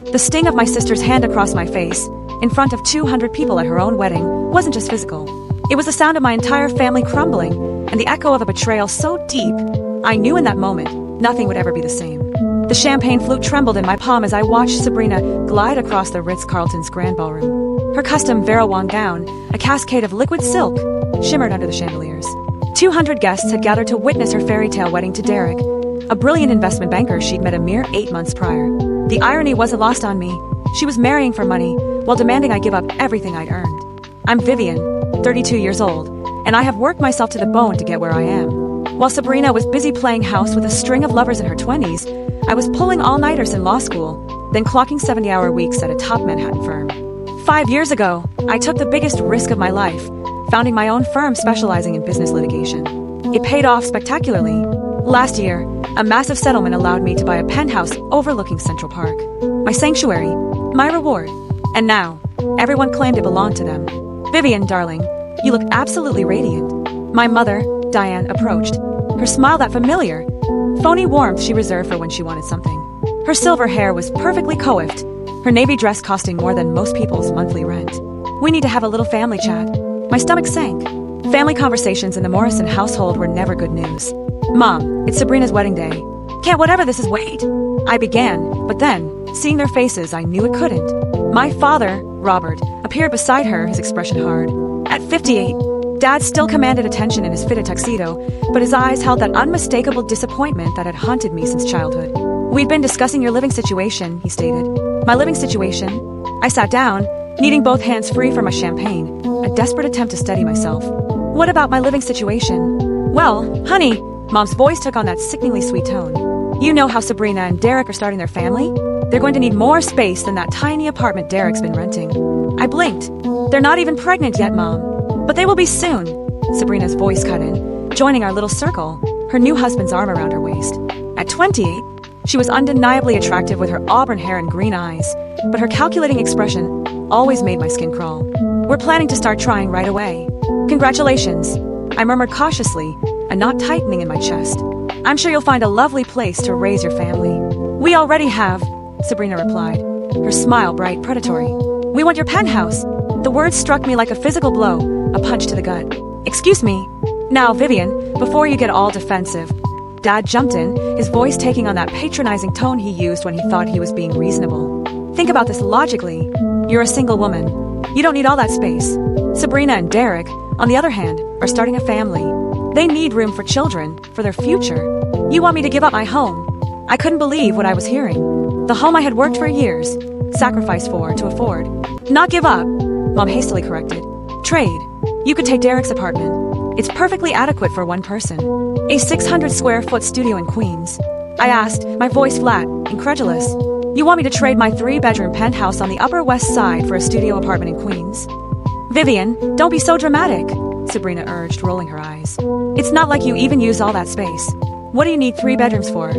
The sting of my sister's hand across my face, in front of 200 people at her own wedding, wasn't just physical. It was the sound of my entire family crumbling, and the echo of a betrayal so deep, I knew in that moment, nothing would ever be the same. The champagne flute trembled in my palm as I watched Sabrina glide across the Ritz-Carlton's grand ballroom. Her custom Verawang gown, a cascade of liquid silk, shimmered under the chandeliers. 200 guests had gathered to witness her fairy tale wedding to Derek, a brilliant investment banker she'd met a mere 8 months prior. The irony wasn't lost on me. She was marrying for money, while demanding I give up everything I'd earned. I'm Vivian, 32 years old, and I have worked myself to the bone to get where I am. While Sabrina was busy playing house with a string of lovers in her 20s, I was pulling all-nighters in law school, then clocking 70-hour weeks at a top Manhattan firm. 5 years ago, I took the biggest risk of my life, founding my own firm specializing in business litigation. It paid off spectacularly. Last year, a massive settlement allowed me to buy a penthouse overlooking Central Park. My sanctuary, my reward. And now, everyone claimed it belonged to them. Vivian, darling, you look absolutely radiant. My mother, Diane, approached, her smile that familiar, phony warmth she reserved for when she wanted something. Her silver hair was perfectly coiffed, her navy dress costing more than most people's monthly rent. We need to have a little family chat. My stomach sank. Family conversations in the Morrison household were never good news. Mom, it's Sabrina's wedding day. Can't whatever this is wait. I began, but then, seeing their faces, I knew it couldn't. My father, Robert, appeared beside her, his expression hard. At 58, Dad still commanded attention in his fitted tuxedo, but his eyes held that unmistakable disappointment that had haunted me since childhood. We'd been discussing your living situation, he stated. My living situation? I sat down, needing both hands free from my champagne, a desperate attempt to steady myself. What about my living situation? Well, honey, Mom's voice took on that sickeningly sweet tone. You know how Sabrina and Derek are starting their family? They're going to need more space than that tiny apartment Derek's been renting. I blinked. They're not even pregnant yet, Mom. But they will be soon. Sabrina's voice cut in, joining our little circle, her new husband's arm around her waist. At 28, she was undeniably attractive with her auburn hair and green eyes, but her calculating expression always made my skin crawl. We're planning to start trying right away. Congratulations, I murmured cautiously, a knot tightening in my chest. I'm sure you'll find a lovely place to raise your family. We already have, Sabrina replied, her smile bright, predatory. We want your penthouse. The words struck me like a physical blow, a punch to the gut. Excuse me. Now, Vivian, before you get all defensive. Dad jumped in, his voice taking on that patronizing tone he used when he thought he was being reasonable. Think about this logically. You're a single woman. You don't need all that space. Sabrina and Derek, on the other hand, are starting a family. They need room for children, for their future. You want me to give up my home? I couldn't believe what I was hearing. The home I had worked for years, sacrificed for, to afford. Not give up, Mom hastily corrected. Trade. You could take Derek's apartment. It's perfectly adequate for one person. A 600-square-foot studio in Queens. I asked, my voice flat, incredulous. You want me to trade my 3-bedroom penthouse on the Upper West Side for a studio apartment in Queens? Vivian, don't be so dramatic, Sabrina urged, rolling her eyes. It's not like you even use all that space. What do you need 3 bedrooms for?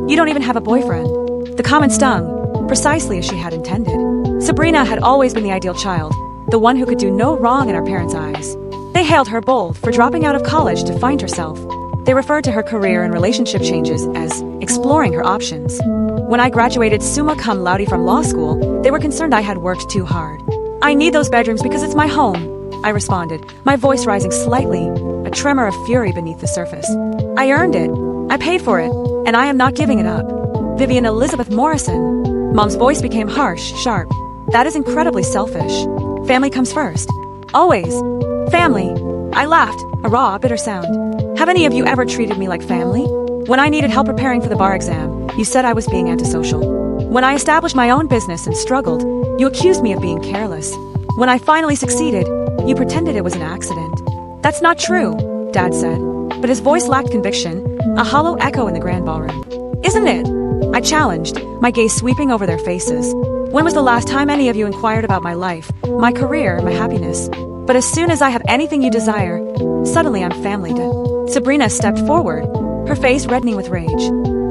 You don't even have a boyfriend. The comment stung, precisely as she had intended. Sabrina had always been the ideal child, the one who could do no wrong in her parents' eyes. They hailed her bold for dropping out of college to find herself. They referred to her career and relationship changes as exploring her options. When I graduated summa cum laude from law school, they were concerned I had worked too hard. I need those bedrooms because it's my home, I responded, my voice rising slightly, a tremor of fury beneath the surface. I earned it. I paid for it, and I am not giving it up. Vivian Elizabeth Morrison. Mom's voice became harsh, sharp. That is incredibly selfish. Family comes first. Always. Family. I laughed, a raw, bitter sound. Have any of you ever treated me like family? When I needed help preparing for the bar exam, you said I was being antisocial. When I established my own business and struggled, you accused me of being careless. When I finally succeeded, you pretended it was an accident. That's not true, Dad said, but his voice lacked conviction, a hollow echo in the grand ballroom. Isn't it? I challenged, my gaze sweeping over their faces. When was the last time any of you inquired about my life, my career, my happiness? But as soon as I have anything you desire, suddenly I'm family dead. Sabrina stepped forward, her face reddening with rage.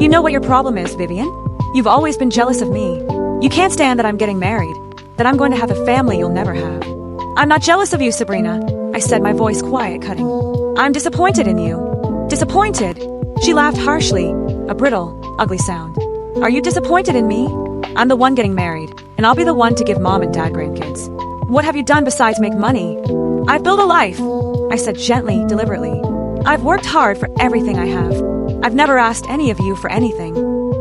You know what your problem is, Vivian? You've always been jealous of me. You can't stand that I'm getting married, that I'm going to have a family you'll never have. I'm not jealous of you, Sabrina, I said, my voice quiet, cutting. I'm disappointed in you. Disappointed? She laughed harshly, a brittle, ugly sound. Are you disappointed in me? I'm the one getting married. and I'll be the one to give mom and dad grandkids. What have you done besides make money? I've built a life, I said gently, deliberately. I've worked hard for everything I have. I've never asked any of you for anything.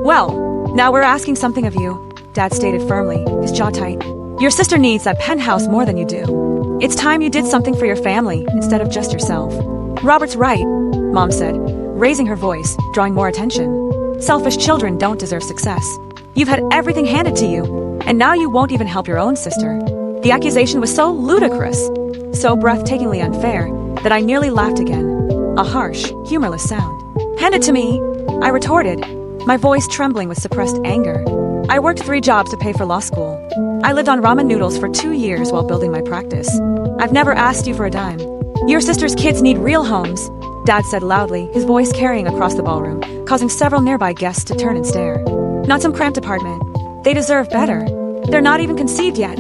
Well, now we're asking something of you, Dad stated firmly, his jaw tight. Your sister needs that penthouse more than you do. It's time you did something for your family instead of just yourself. Robert's right, Mom said, raising her voice, drawing more attention. Selfish children don't deserve success. You've had everything handed to you, and now you won't even help your own sister. The accusation was so ludicrous, so breathtakingly unfair, that I nearly laughed again. A harsh, humorless sound. Hand it to me, I retorted, my voice trembling with suppressed anger. I worked 3 jobs to pay for law school. I lived on ramen noodles for 2 years while building my practice. I've never asked you for a dime. Your sister's kids need real homes, Dad said loudly, his voice carrying across the ballroom, causing several nearby guests to turn and stare. Not some cramped apartment. They deserve better. They're not even conceived yet.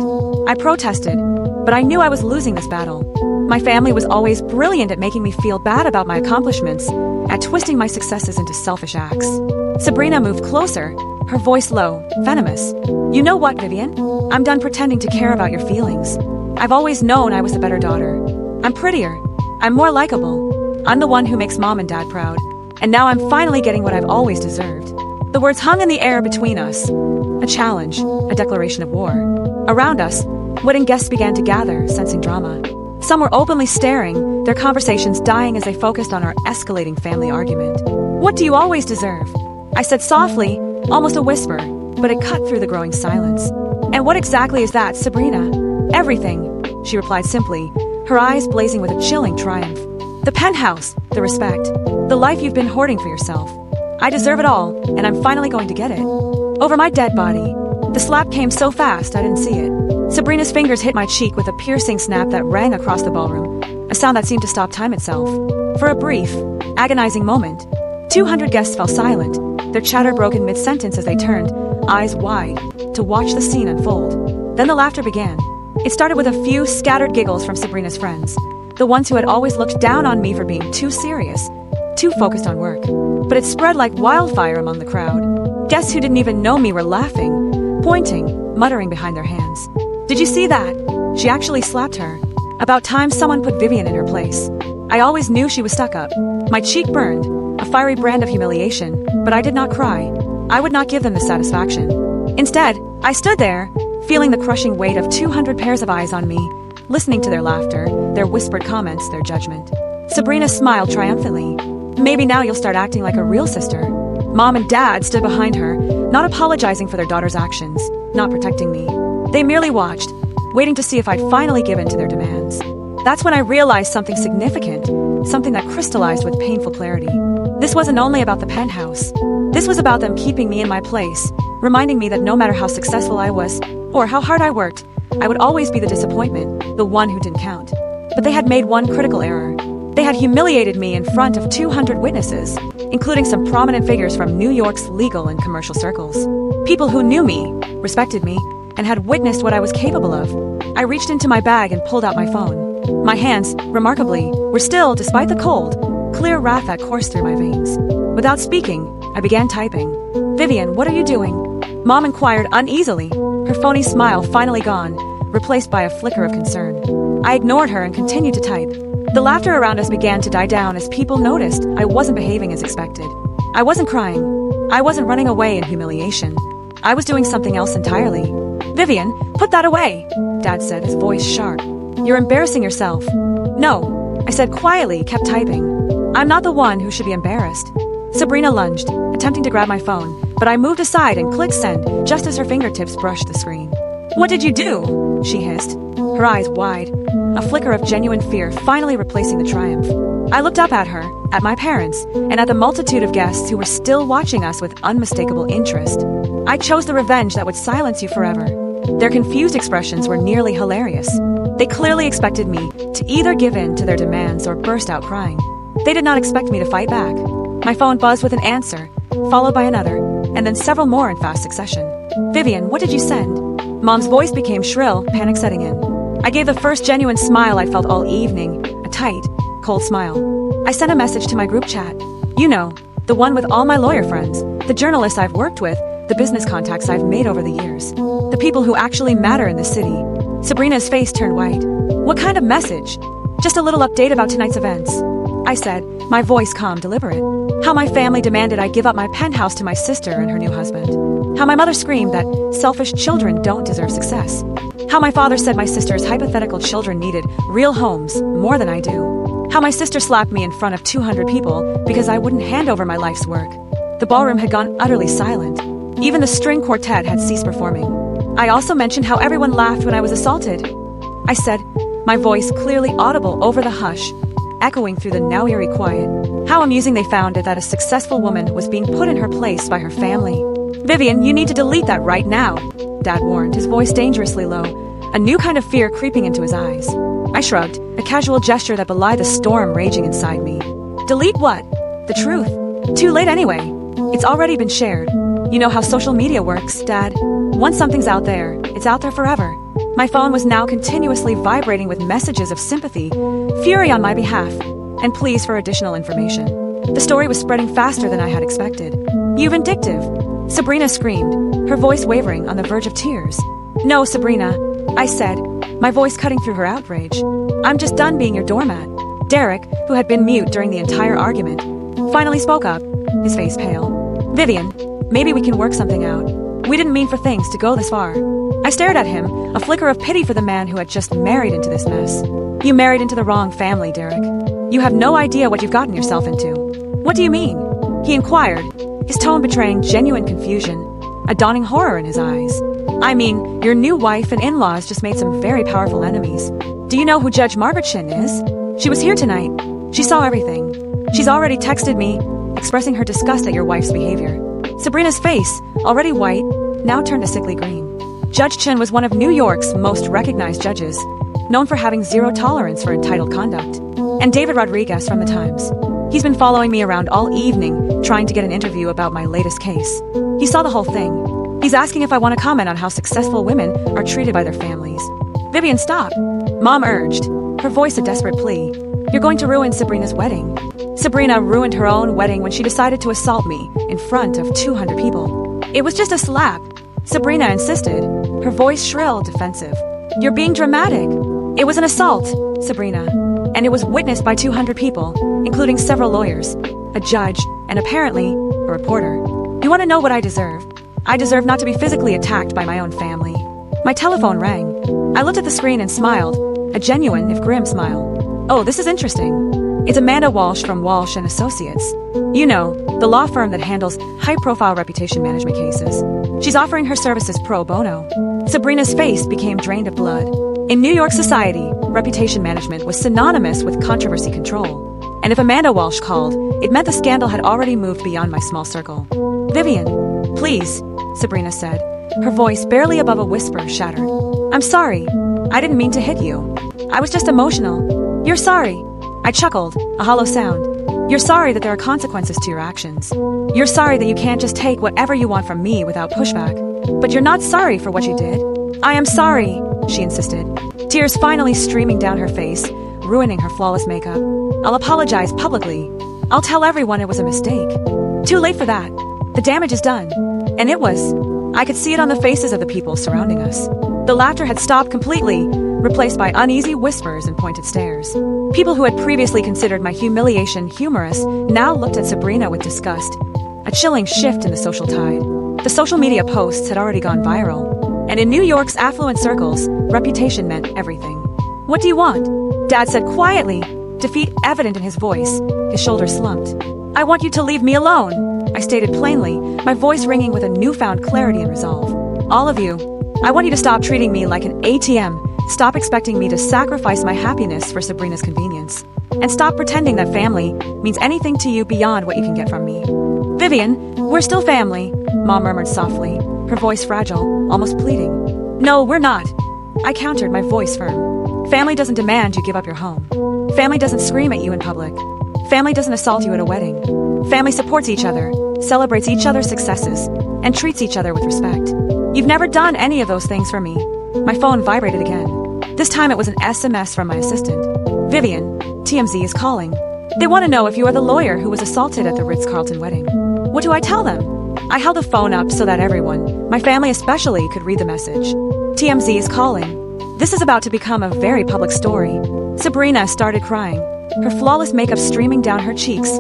I protested, but I knew I was losing this battle. My family was always brilliant at making me feel bad about my accomplishments, at twisting my successes into selfish acts. Sabrina moved closer, her voice low, venomous. You know what, Vivian? I'm done pretending to care about your feelings. I've always known I was the better daughter. I'm prettier. I'm more likable. I'm the one who makes mom and dad proud. And now I'm finally getting what I've always deserved. The words hung in the air between us. A challenge, a declaration of war. Around us, wedding guests began to gather, sensing drama. Some were openly staring, their conversations dying as they focused on our escalating family argument. What do you always deserve? I said softly, almost a whisper, but it cut through the growing silence. And what exactly is that, Sabrina? Everything, she replied simply, her eyes blazing with a chilling triumph. The penthouse, the respect, the life you've been hoarding for yourself. I deserve it all, and I'm finally going to get it. Over my dead body. The slap came so fast I didn't see it. Sabrina's fingers hit my cheek with a piercing snap that rang across the ballroom, a sound that seemed to stop time itself. For a brief, agonizing moment, 200 guests fell silent, their chatter broken mid-sentence as they turned, eyes wide, to watch the scene unfold. Then the laughter began. It started with a few scattered giggles from Sabrina's friends, the ones who had always looked down on me for being too serious, too focused on work. But it spread like wildfire among the crowd. Guests who didn't even know me were laughing, pointing, muttering behind their hands. Did you see that? She actually slapped her. About time someone put Vivian in her place. I always knew she was stuck up. My cheek burned, a fiery brand of humiliation, but I did not cry. I would not give them the satisfaction. Instead, I stood there, feeling the crushing weight of 200 pairs of eyes on me, listening to their laughter, their whispered comments, their judgment. Sabrina smiled triumphantly. Maybe now you'll start acting like a real sister. Mom and Dad stood behind her, not apologizing for their daughter's actions, not protecting me. They merely watched, waiting to see if I'd finally given to their demands. That's when I realized something significant, something that crystallized with painful clarity. This wasn't only about the penthouse. This was about them keeping me in my place, reminding me that no matter how successful I was, or how hard I worked, I would always be the disappointment, the one who didn't count. But they had made one critical error. They had humiliated me in front of 200 witnesses, including some prominent figures from New York's legal and commercial circles. People who knew me, respected me, and had witnessed what I was capable of. I reached into my bag and pulled out my phone. My hands, remarkably, were still, despite the cold, clear wrath that coursed through my veins. Without speaking, I began typing. Vivian, what are you doing? Mom inquired uneasily, her phony smile finally gone, replaced by a flicker of concern. I ignored her and continued to type. The laughter around us began to die down as people noticed I wasn't behaving as expected. I wasn't crying. I wasn't running away in humiliation. I was doing something else entirely. Vivian, put that away, Dad said, his voice sharp. You're embarrassing yourself. No, I said quietly, kept typing. I'm not the one who should be embarrassed. Sabrina lunged, attempting to grab my phone, but I moved aside and clicked send just as her fingertips brushed the screen. What did you do? She hissed, her eyes wide, a flicker of genuine fear finally replacing the triumph. I looked up at her, at my parents, and at the multitude of guests who were still watching us with unmistakable interest. I chose the revenge that would silence you forever. Their confused expressions were nearly hilarious. They clearly expected me to either give in to their demands or burst out crying. They did not expect me to fight back. My phone buzzed with an answer, followed by another, and then several more in fast succession. Vivian, what did you send? Mom's voice became shrill, panic setting in. I gave the first genuine smile I'd felt all evening, a tight, cold smile. I sent a message to my group chat. You know, the one with all my lawyer friends, the journalists I've worked with, the business contacts I've made over the years, the people who actually matter in this city. Sabrina's face turned white. What kind of message? Just a little update about tonight's events, I said, my voice calm, deliberate. How my family demanded I give up my penthouse to my sister and her new husband. How my mother screamed that selfish children don't deserve success. How my father said my sister's hypothetical children needed real homes more than I do. How my sister slapped me in front of 200 people because I wouldn't hand over my life's work. The ballroom had gone utterly silent. Even the string quartet had ceased performing. I also mentioned how everyone laughed when I was assaulted. I said, my voice clearly audible over the hush, echoing through the now eerie quiet. How amusing they found it that a successful woman was being put in her place by her family. Vivian, you need to delete that right now, Dad warned, his voice dangerously low, a new kind of fear creeping into his eyes. I shrugged, a casual gesture that belied the storm raging inside me. Delete what? The truth. Too late anyway. It's already been shared. You know how social media works, Dad. Once something's out there, it's out there forever. My phone was now continuously vibrating with messages of sympathy, fury on my behalf, and pleas for additional information. The story was spreading faster than I had expected. You vindictive! Sabrina screamed, her voice wavering on the verge of tears. No, Sabrina, I said, my voice cutting through her outrage. I'm just done being your doormat. Derek, who had been mute during the entire argument, finally spoke up, his face pale. Vivian, maybe we can work something out. We didn't mean for things to go this far. I stared at him, a flicker of pity for the man who had just married into this mess. You married into the wrong family, Derek. You have no idea what you've gotten yourself into. What do you mean? He inquired, his tone betraying genuine confusion, a dawning horror in his eyes. I mean, your new wife and in-laws just made some very powerful enemies. Do you know who Judge Margaret Shin is? She was here tonight. She saw everything. She's already texted me, expressing her disgust at your wife's behavior. Sabrina's face, already white, now turned a sickly green. Judge Chin was one of New York's most recognized judges, known for having zero tolerance for entitled conduct. And David Rodriguez from the Times. He's been following me around all evening, trying to get an interview about my latest case. He saw the whole thing. He's asking if I want to comment on how successful women are treated by their families. Vivian, stop, Mom urged, her voice a desperate plea. You're going to ruin Sabrina's wedding. Sabrina ruined her own wedding when she decided to assault me in front of 200 people. It was just a slap, Sabrina insisted, her voice shrill, defensive. You're being dramatic. It was an assault, Sabrina, and it was witnessed by 200 people, including several lawyers, a judge, and apparently, a reporter. You want to know what I deserve? I deserve not to be physically attacked by my own family. My telephone rang. I looked at the screen and smiled, a genuine, if grim, smile. Oh, this is interesting. It's Amanda Walsh from Walsh & Associates. You know, the law firm that handles high-profile reputation management cases. She's offering her services pro bono. Sabrina's face became drained of blood. In New York society, reputation management was synonymous with controversy control. And if Amanda Walsh called, it meant the scandal had already moved beyond my small circle. Vivian, please, Sabrina said, her voice barely above a whisper shattered. I'm sorry. I didn't mean to hit you. I was just emotional. You're sorry. I chuckled, a hollow sound. You're sorry that there are consequences to your actions. You're sorry that you can't just take whatever you want from me without pushback. But you're not sorry for what you did. I am sorry, she insisted, tears finally streaming down her face, ruining her flawless makeup. I'll apologize publicly. I'll tell everyone it was a mistake. Too late for that. The damage is done. And it was. I could see it on the faces of the people surrounding us. The laughter had stopped completely, replaced by uneasy whispers and pointed stares. People who had previously considered my humiliation humorous now looked at Sabrina with disgust. A chilling shift in the social tide. The social media posts had already gone viral. And in New York's affluent circles, reputation meant everything. What do you want? Dad said quietly, defeat evident in his voice. His shoulders slumped. I want you to leave me alone, I stated plainly, my voice ringing with a newfound clarity and resolve. All of you. I want you to stop treating me like an ATM. Stop expecting me to sacrifice my happiness for Sabrina's convenience. And stop pretending that family means anything to you beyond what you can get from me. Vivian, we're still family, Mom murmured softly, her voice fragile, almost pleading. No, we're not. I countered, my voice firm. Family doesn't demand you give up your home. Family doesn't scream at you in public. Family doesn't assault you at a wedding. Family supports each other, celebrates each other's successes, and treats each other with respect. You've never done any of those things for me. My phone vibrated again. This time it was an SMS from my assistant. Vivian, TMZ is calling. They want to know if you are the lawyer who was assaulted at the Ritz-Carlton wedding. What do I tell them? I held the phone up so that everyone, my family especially, could read the message. TMZ is calling. This is about to become a very public story. Sabrina started crying, her flawless makeup streaming down her cheeks,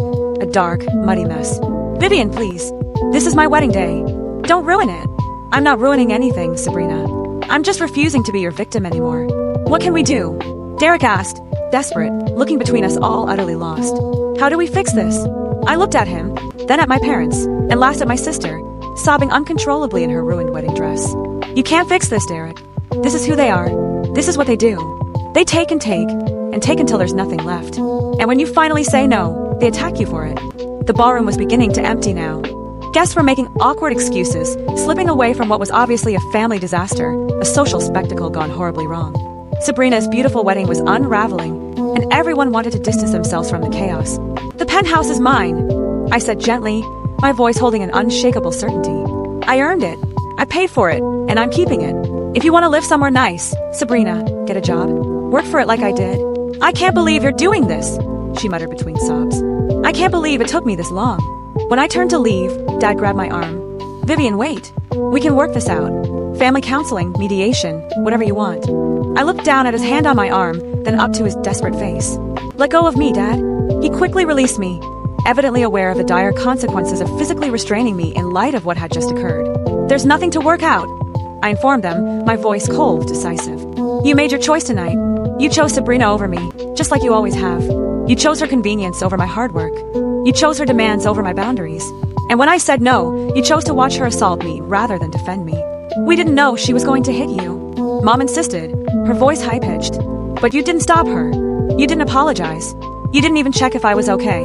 a dark, muddy mess. Vivian, please. This is my wedding day. Don't ruin it. I'm not ruining anything, Sabrina. I'm just refusing to be your victim anymore. What can we do? Derek asked, desperate, looking between us all utterly lost. How do we fix this? I looked at him, then at my parents, and last at my sister, sobbing uncontrollably in her ruined wedding dress. You can't fix this, Derek. This is who they are. This is what they do. They take and take until there's nothing left. And when you finally say no, they attack you for it. The ballroom was beginning to empty now. Guests were making awkward excuses, slipping away from what was obviously a family disaster, a social spectacle gone horribly wrong. Sabrina's beautiful wedding was unraveling, and everyone wanted to distance themselves from the chaos. The penthouse is mine, I said gently, my voice holding an unshakable certainty. I earned it. I paid for it, and I'm keeping it. If you want to live somewhere nice, Sabrina, get a job. Work for it like I did. I can't believe you're doing this, she muttered between sobs. I can't believe it took me this long. When I turned to leave, Dad grabbed my arm. Vivian, wait. We can work this out. Family counseling, mediation, whatever you want. I looked down at his hand on my arm, then up to his desperate face. Let go of me, Dad. He quickly released me, evidently aware of the dire consequences of physically restraining me in light of what had just occurred. There's nothing to work out, I informed them, my voice cold, decisive. You made your choice tonight. You chose Sabrina over me, just like you always have. You chose her convenience over my hard work. You chose her demands over my boundaries. And when I said no, you chose to watch her assault me rather than defend me. We didn't know she was going to hit you. Mom insisted, her voice high-pitched. But you didn't stop her. You didn't apologize. You didn't even check if I was okay.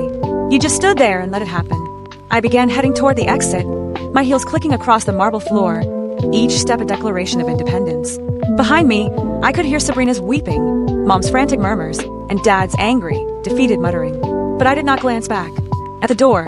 You just stood there and let it happen. I began heading toward the exit, my heels clicking across the marble floor, each step a declaration of independence. Behind me, I could hear Sabrina's weeping, Mom's frantic murmurs, and Dad's angry, defeated muttering. But I did not glance back. At the door,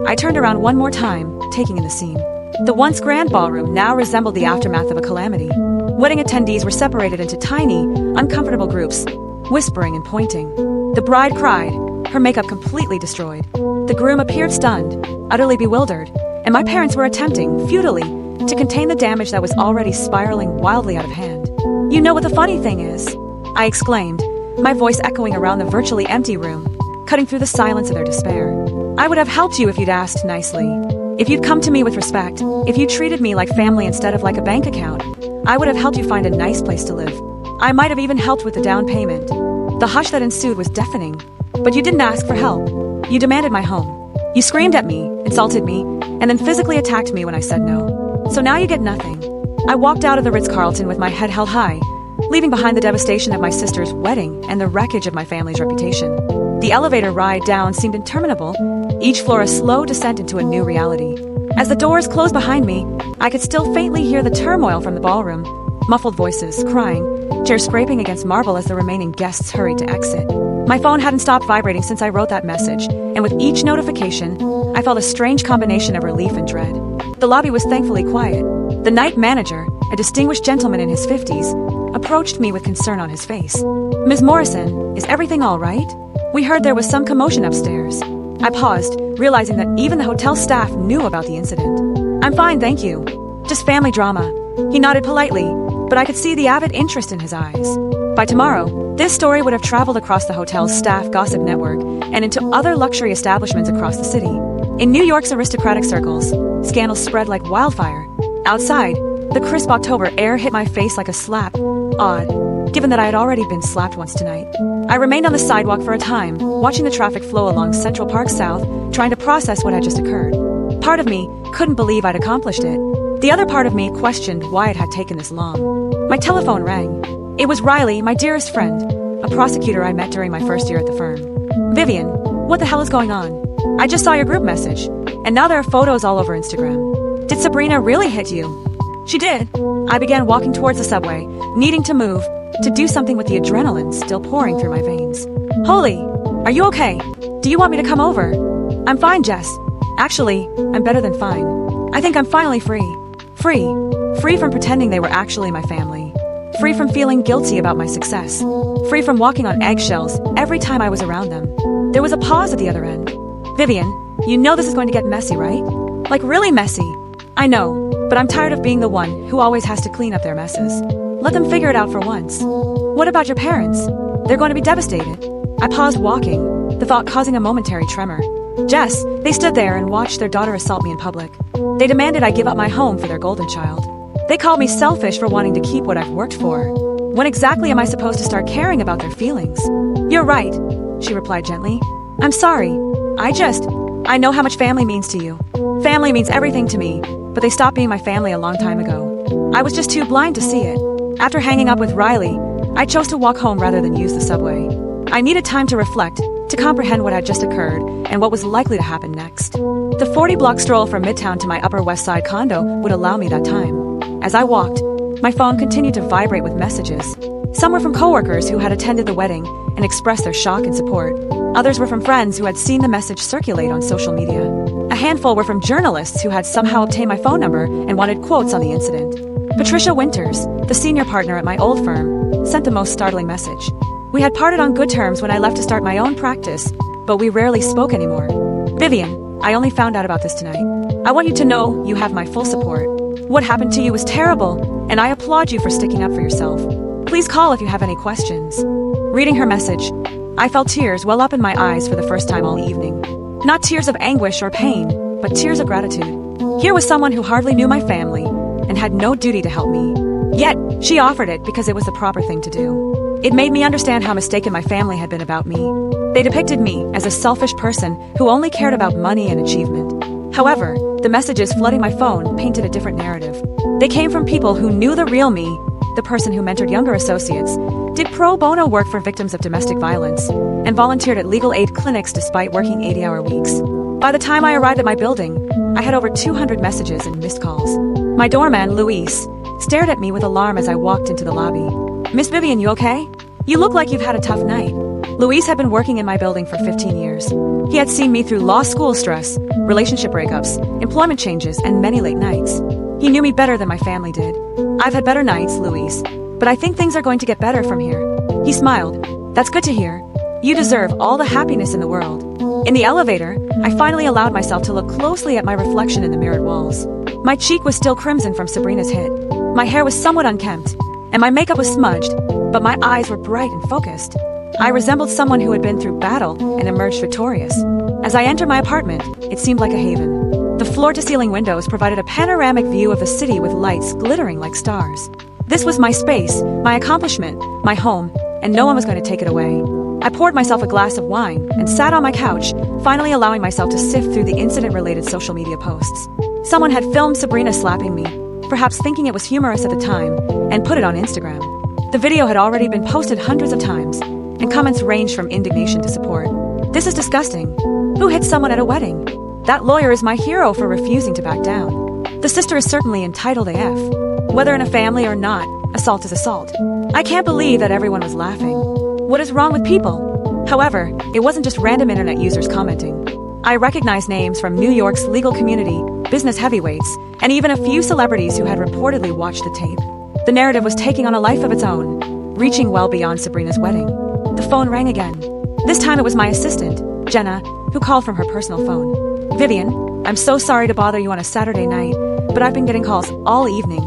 I turned around one more time, taking in the scene. The once grand ballroom now resembled the aftermath of a calamity. Wedding attendees were separated into tiny, uncomfortable groups, whispering and pointing. The bride cried, her makeup completely destroyed. The groom appeared stunned, utterly bewildered, and my parents were attempting, futilely, to contain the damage that was already spiraling wildly out of hand. You know what the funny thing is? I exclaimed, my voice echoing around the virtually empty room, cutting through the silence of their despair. I would have helped you if you'd asked nicely. If you'd come to me with respect, if you treated me like family instead of like a bank account, I would have helped you find a nice place to live. I might have even helped with the down payment. The hush that ensued was deafening. But you didn't ask for help. You demanded my home. You screamed at me, insulted me, and then physically attacked me when I said no. So now you get nothing. I walked out of the Ritz-Carlton with my head held high, leaving behind the devastation of my sister's wedding and the wreckage of my family's reputation. The elevator ride down seemed interminable, each floor a slow descent into a new reality. As the doors closed behind me, I could still faintly hear the turmoil from the ballroom, muffled voices, crying, chairs scraping against marble as the remaining guests hurried to exit. My phone hadn't stopped vibrating since I wrote that message, and with each notification, I felt a strange combination of relief and dread. The lobby was thankfully quiet. The night manager, a distinguished gentleman in his 50s, approached me with concern on his face. Ms. Morrison, is everything all right? We heard there was some commotion upstairs. I paused, realizing that even the hotel staff knew about the incident. I'm fine, thank you. Just family drama. He nodded politely, but I could see the avid interest in his eyes. By tomorrow, this story would have traveled across the hotel's staff gossip network and into other luxury establishments across the city. In New York's aristocratic circles, scandals spread like wildfire. Outside, the crisp October air hit my face like a slap. Odd, given that I had already been slapped once tonight. I remained on the sidewalk for a time, watching the traffic flow along Central Park South, trying to process what had just occurred. Part of me couldn't believe I'd accomplished it. The other part of me questioned why it had taken this long. My telephone rang. It was Riley, my dearest friend, a prosecutor I met during my first year at the firm. Vivian, what the hell is going on? I just saw your group message, and now there are photos all over Instagram. Did Sabrina really hit you? She did. I began walking towards the subway, needing to move, to do something with the adrenaline still pouring through my veins. Holy, are you okay? Do you want me to come over? I'm fine, Jess. Actually, I'm better than fine. I think I'm finally free. Free. Free from pretending they were actually my family. Free from feeling guilty about my success. Free from walking on eggshells every time I was around them. There was a pause at the other end. Vivian, you know this is going to get messy, right? Like really messy. I know, but I'm tired of being the one who always has to clean up their messes. Let them figure it out for once. What about your parents? They're going to be devastated. I paused walking, the thought causing a momentary tremor. Jess, they stood there and watched their daughter assault me in public. They demanded I give up my home for their golden child. They called me selfish for wanting to keep what I've worked for. When exactly am I supposed to start caring about their feelings? You're right, she replied gently. I'm sorry. I know how much family means to you. Family means everything to me, but they stopped being my family a long time ago. I was just too blind to see it. After hanging up with Riley, I chose to walk home rather than use the subway. I needed time to reflect, to comprehend what had just occurred and what was likely to happen next. The 40-block stroll from Midtown to my Upper West Side condo would allow me that time. As I walked, my phone continued to vibrate with messages. Some were from coworkers who had attended the wedding and expressed their shock and support. Others were from friends who had seen the message circulate on social media. A handful were from journalists who had somehow obtained my phone number and wanted quotes on the incident. Patricia Winters, the senior partner at my old firm, sent the most startling message. We had parted on good terms when I left to start my own practice, but we rarely spoke anymore. Vivian, I only found out about this tonight. I want you to know you have my full support. What happened to you was terrible, and I applaud you for sticking up for yourself. Please call if you have any questions. Reading her message, I felt tears well up in my eyes for the first time all evening. Not tears of anguish or pain, but tears of gratitude. Here was someone who hardly knew my family and had no duty to help me. Yet, she offered it because it was the proper thing to do. It made me understand how mistaken my family had been about me. They depicted me as a selfish person who only cared about money and achievement. However, the messages flooding my phone painted a different narrative. They came from people who knew the real me, the person who mentored younger associates, did pro bono work for victims of domestic violence, and volunteered at legal aid clinics despite working 80-hour weeks. By the time I arrived at my building, I had over 200 messages and missed calls. My doorman, Luis, stared at me with alarm as I walked into the lobby. Miss Vivian, you okay? You look like you've had a tough night. Luis had been working in my building for 15 years. He had seen me through law school stress, relationship breakups, employment changes, and many late nights. He knew me better than my family did. I've had better nights, Luis, but I think things are going to get better from here. He smiled. That's good to hear. You deserve all the happiness in the world. In the elevator, I finally allowed myself to look closely at my reflection in the mirrored walls. My cheek was still crimson from Sabrina's hit. My hair was somewhat unkempt, and my makeup was smudged, but my eyes were bright and focused. I resembled someone who had been through battle and emerged victorious. As I entered my apartment, it seemed like a haven. The floor-to-ceiling windows provided a panoramic view of the city with lights glittering like stars. This was my space, my accomplishment, my home, and no one was going to take it away. I poured myself a glass of wine and sat on my couch, finally allowing myself to sift through the incident-related social media posts. Someone had filmed Sabrina slapping me, perhaps thinking it was humorous at the time, and put it on Instagram. The video had already been posted hundreds of times, and comments ranged from indignation to support. This is disgusting. Who hit someone at a wedding? That lawyer is my hero for refusing to back down. The sister is certainly entitled AF. Whether in a family or not, assault is assault. I can't believe that everyone was laughing. What is wrong with people? However, it wasn't just random internet users commenting. I recognized names from New York's legal community, business heavyweights, and even a few celebrities who had reportedly watched the tape. The narrative was taking on a life of its own, reaching well beyond Sabrina's wedding. The phone rang again. This time it was my assistant, Jenna, who called from her personal phone. Vivian, I'm so sorry to bother you on a Saturday night, but I've been getting calls all evening.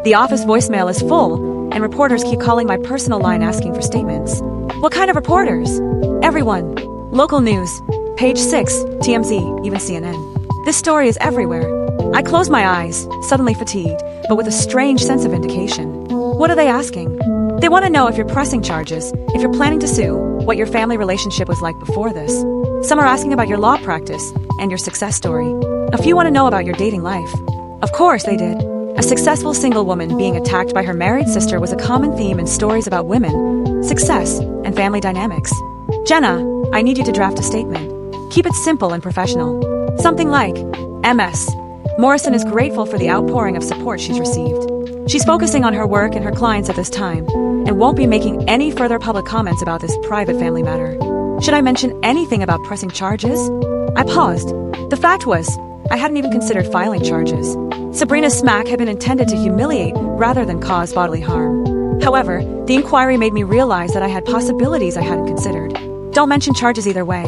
The office voicemail is full, and reporters keep calling my personal line asking for statements. What kind of reporters? Everyone. Local news. Page 6, TMZ, even CNN. This story is everywhere. I closed my eyes, suddenly fatigued, but with a strange sense of vindication. What are they asking? They want to know if you're pressing charges, if you're planning to sue, what your family relationship was like before this. Some are asking about your law practice and your success story. A few want to know about your dating life. Of course they did. A successful single woman being attacked by her married sister was a common theme in stories about women, success, and family dynamics. Jenna, I need you to draft a statement. Keep it simple and professional. Something like, MS. Morrison is grateful for the outpouring of support she's received. She's focusing on her work and her clients at this time, and won't be making any further public comments about this private family matter. Should I mention anything about pressing charges? I paused. The fact was, I hadn't even considered filing charges. Sabrina's smack had been intended to humiliate rather than cause bodily harm. However, the inquiry made me realize that I had possibilities I hadn't considered. Don't mention charges either way.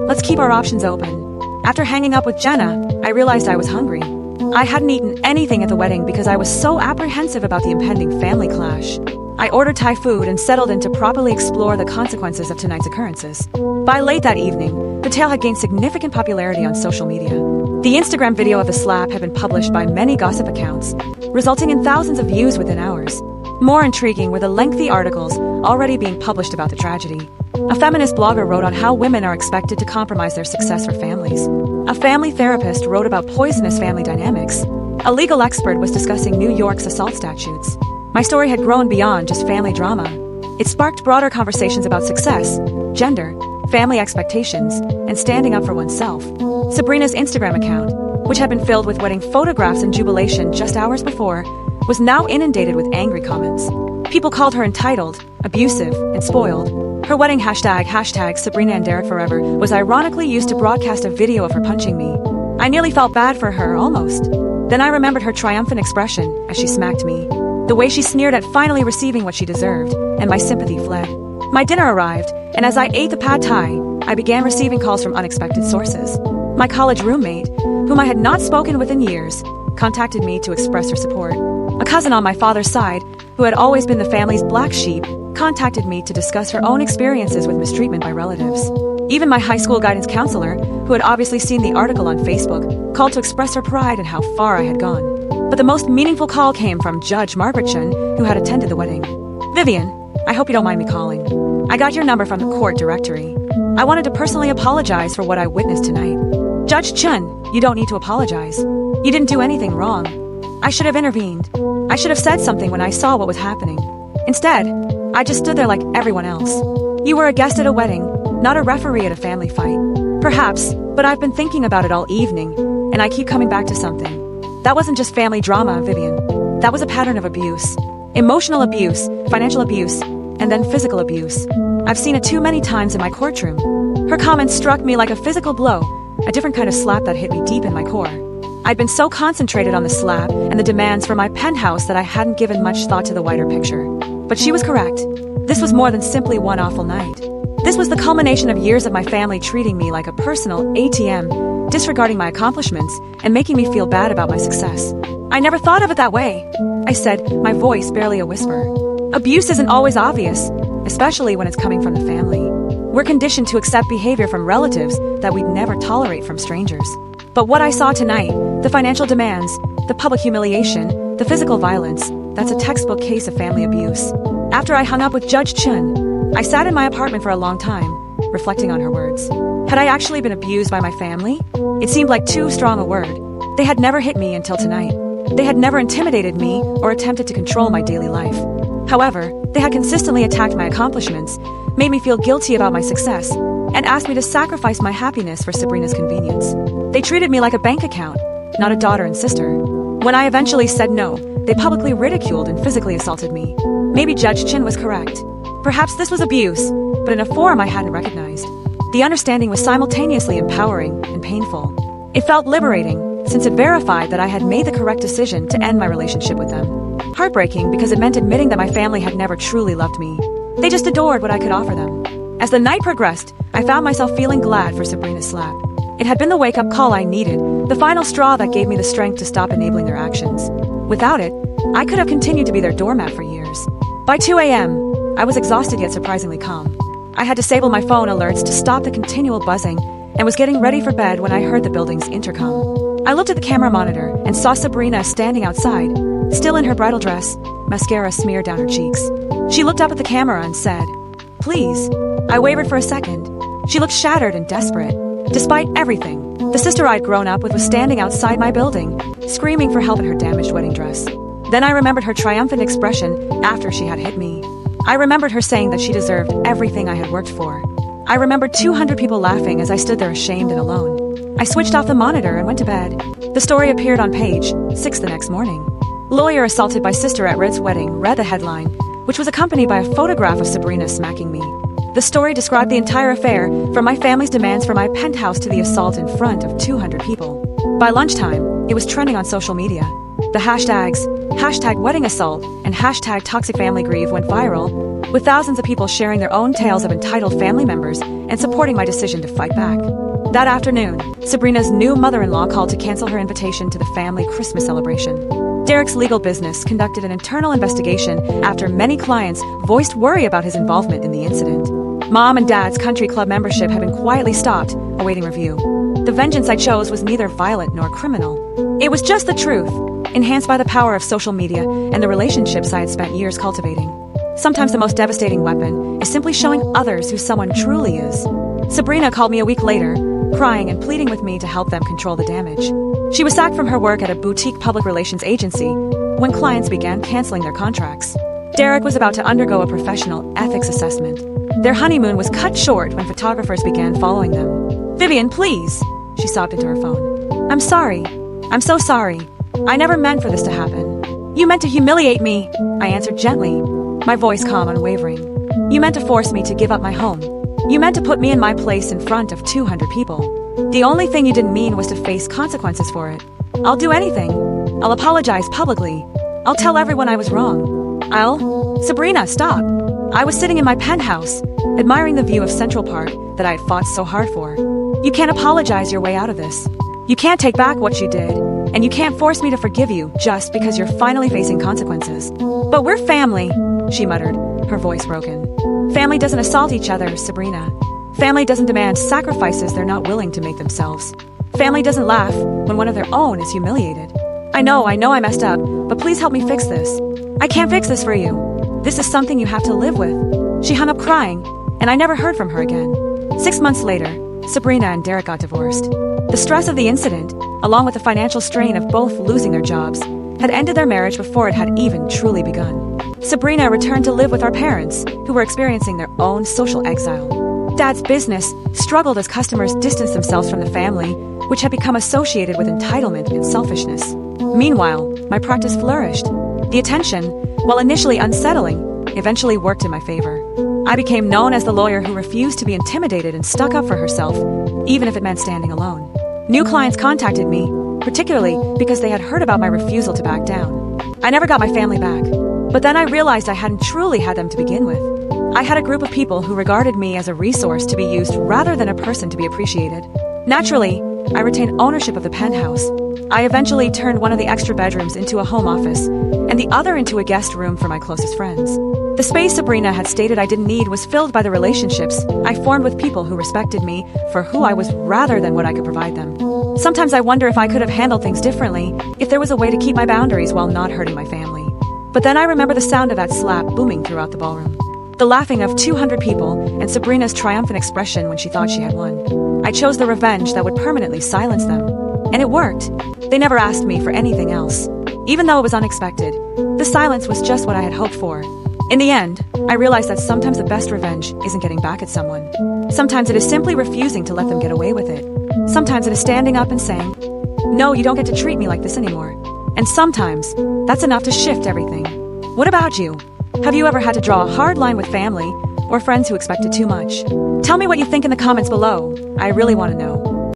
Let's keep our options open. After hanging up with Jenna, I realized I was hungry. I hadn't eaten anything at the wedding because I was so apprehensive about the impending family clash. I ordered Thai food and settled in to properly explore the consequences of tonight's occurrences. By late that evening, the tale had gained significant popularity on social media. The Instagram video of the slap had been published by many gossip accounts, resulting in thousands of views within hours. More intriguing were the lengthy articles already being published about the tragedy. A feminist blogger wrote on how women are expected to compromise their success for families. A family therapist wrote about poisonous family dynamics. A legal expert was discussing New York's assault statutes. My story had grown beyond just family drama. It sparked broader conversations about success, gender, family expectations, and standing up for oneself. Sabrina's Instagram account, which had been filled with wedding photographs and jubilation just hours before, was now inundated with angry comments. People called her entitled, abusive, and spoiled. Her wedding hashtag Sabrina and Derek Forever was ironically used to broadcast a video of her punching me. I nearly felt bad for her, almost. Then I remembered her triumphant expression as she smacked me. The way she sneered at finally receiving what she deserved, and my sympathy fled. My dinner arrived, and as I ate the pad thai, I began receiving calls from unexpected sources. My college roommate, whom I had not spoken with in years, contacted me to express her support. A cousin on my father's side, who had always been the family's black sheep, contacted me to discuss her own experiences with mistreatment by relatives. Even my high school guidance counselor, who had obviously seen the article on Facebook, called to express her pride in how far I had gone. But the most meaningful call came from Judge Margaret Chun, who had attended the wedding. Vivian, I hope you don't mind me calling. I got your number from the court directory. I wanted to personally apologize for what I witnessed tonight. Judge Chun, you don't need to apologize. You didn't do anything wrong. I should have intervened. I should have said something when I saw what was happening. Instead, I just stood there like everyone else. You were a guest at a wedding, not a referee at a family fight. Perhaps, but I've been thinking about it all evening, and I keep coming back to something. That wasn't just family drama, Vivian. That was a pattern of abuse. Emotional abuse, financial abuse, and then physical abuse. I've seen it too many times in my courtroom. Her comments struck me like a physical blow, a different kind of slap that hit me deep in my core. I'd been so concentrated on the slap and the demands for my penthouse that I hadn't given much thought to the wider picture. But she was correct. This was more than simply one awful night. This was the culmination of years of my family treating me like a personal ATM, disregarding my accomplishments and making me feel bad about my success. I never thought of it that way, I said, my voice barely a whisper. Abuse isn't always obvious, especially when it's coming from the family. We're conditioned to accept behavior from relatives that we'd never tolerate from strangers. But what I saw tonight, the financial demands, the public humiliation, the physical violence, that's a textbook case of family abuse. After I hung up with Judge Chun, I sat in my apartment for a long time, reflecting on her words. Had I actually been abused by my family? It seemed like too strong a word. They had never hit me until tonight. They had never intimidated me or attempted to control my daily life. However, they had consistently attacked my accomplishments, made me feel guilty about my success, and asked me to sacrifice my happiness for Sabrina's convenience. They treated me like a bank account, not a daughter and sister. When I eventually said no, they publicly ridiculed and physically assaulted me. Maybe Judge Chin was correct. Perhaps this was abuse, but in a form I hadn't recognized. The understanding was simultaneously empowering and painful. It felt liberating, since it verified that I had made the correct decision to end my relationship with them. Heartbreaking because it meant admitting that my family had never truly loved me. They just adored what I could offer them. As the night progressed, I found myself feeling glad for Sabrina's slap. It had been the wake-up call I needed, the final straw that gave me the strength to stop enabling their actions. Without it, I could have continued to be their doormat for years. By 2 a.m., I was exhausted yet surprisingly calm. I had disabled my phone alerts to stop the continual buzzing and was getting ready for bed when I heard the building's intercom. I looked at the camera monitor and saw Sabrina standing outside, still in her bridal dress, mascara smeared down her cheeks. She looked up at the camera and said, "Please." I wavered for a second. She looked shattered and desperate. Despite everything, the sister I'd grown up with was standing outside my building, screaming for help in her damaged wedding dress. Then I remembered her triumphant expression after she had hit me. I remembered her saying that she deserved everything I had worked for. I remembered 200 people laughing as I stood there ashamed and alone. I switched off the monitor and went to bed. The story appeared on page 6 the next morning. Lawyer assaulted by sister at Red's wedding read the headline, which was accompanied by a photograph of Sabrina smacking me. The story described the entire affair, from my family's demands for my penthouse to the assault in front of 200 people. By lunchtime, it was trending on social media. The hashtags, #wedding-assault and #toxic-family-grieve went viral, with thousands of people sharing their own tales of entitled family members and supporting my decision to fight back. That afternoon, Sabrina's new mother-in-law called to cancel her invitation to the family Christmas celebration. Derek's legal business conducted an internal investigation after many clients voiced worry about his involvement in the incident. Mom and Dad's country club membership had been quietly stopped, awaiting review. The vengeance I chose was neither violent nor criminal. It was just the truth, enhanced by the power of social media and the relationships I had spent years cultivating. Sometimes the most devastating weapon is simply showing others who someone truly is. Sabrina called me a week later, crying and pleading with me to help them control the damage. She was sacked from her work at a boutique public relations agency when clients began canceling their contracts. Derek was about to undergo a professional ethics assessment. Their honeymoon was cut short when photographers began following them. "Vivian, please," she sobbed into her phone. "I'm sorry. I'm so sorry. I never meant for this to happen." "You meant to humiliate me," I answered gently, my voice calm and unwavering. "You meant to force me to give up my home. You meant to put me in my place in front of 200 people. The only thing you didn't mean was to face consequences for it. I'll do anything. I'll apologize publicly. I'll tell everyone I was wrong. Sabrina, stop." I was sitting in my penthouse, admiring the view of Central Park that I had fought so hard for. "You can't apologize your way out of this. You can't take back what you did, and you can't force me to forgive you just because you're finally facing consequences." "But we're family," she muttered, her voice broken. "Family doesn't assault each other, Sabrina. Family doesn't demand sacrifices they're not willing to make themselves. Family doesn't laugh when one of their own is humiliated. I know I messed up, but please help me fix this. I can't fix this for you. This is something you have to live with." She hung up crying, and I never heard from her again. 6 months later, Sabrina and Derek got divorced. The stress of the incident, along with the financial strain of both losing their jobs, had ended their marriage before it had even truly begun. Sabrina returned to live with our parents, who were experiencing their own social exile. Dad's business struggled as customers distanced themselves from the family, which had become associated with entitlement and selfishness. Meanwhile, my practice flourished. The attention, while initially unsettling, eventually worked in my favor. I became known as the lawyer who refused to be intimidated and stuck up for herself, even if it meant standing alone. New clients contacted me, particularly because they had heard about my refusal to back down. I never got my family back, but then I realized I hadn't truly had them to begin with. I had a group of people who regarded me as a resource to be used rather than a person to be appreciated. Naturally, I retained ownership of the penthouse. I eventually turned one of the extra bedrooms into a home office, and the other into a guest room for my closest friends. The space Sabrina had stated I didn't need was filled by the relationships I formed with people who respected me for who I was rather than what I could provide them. Sometimes I wonder if I could have handled things differently, if there was a way to keep my boundaries while not hurting my family. But then I remember the sound of that slap booming throughout the ballroom. The laughing of 200 people and Sabrina's triumphant expression when she thought she had won. I chose the revenge that would permanently silence them. And it worked. They never asked me for anything else. Even though it was unexpected, the silence was just what I had hoped for. In the end, I realized that sometimes the best revenge isn't getting back at someone. Sometimes it is simply refusing to let them get away with it. Sometimes it is standing up and saying, "No, you don't get to treat me like this anymore." And sometimes, that's enough to shift everything. What about you? Have you ever had to draw a hard line with family or friends who expected too much? Tell me what you think in the comments below. I really want to know.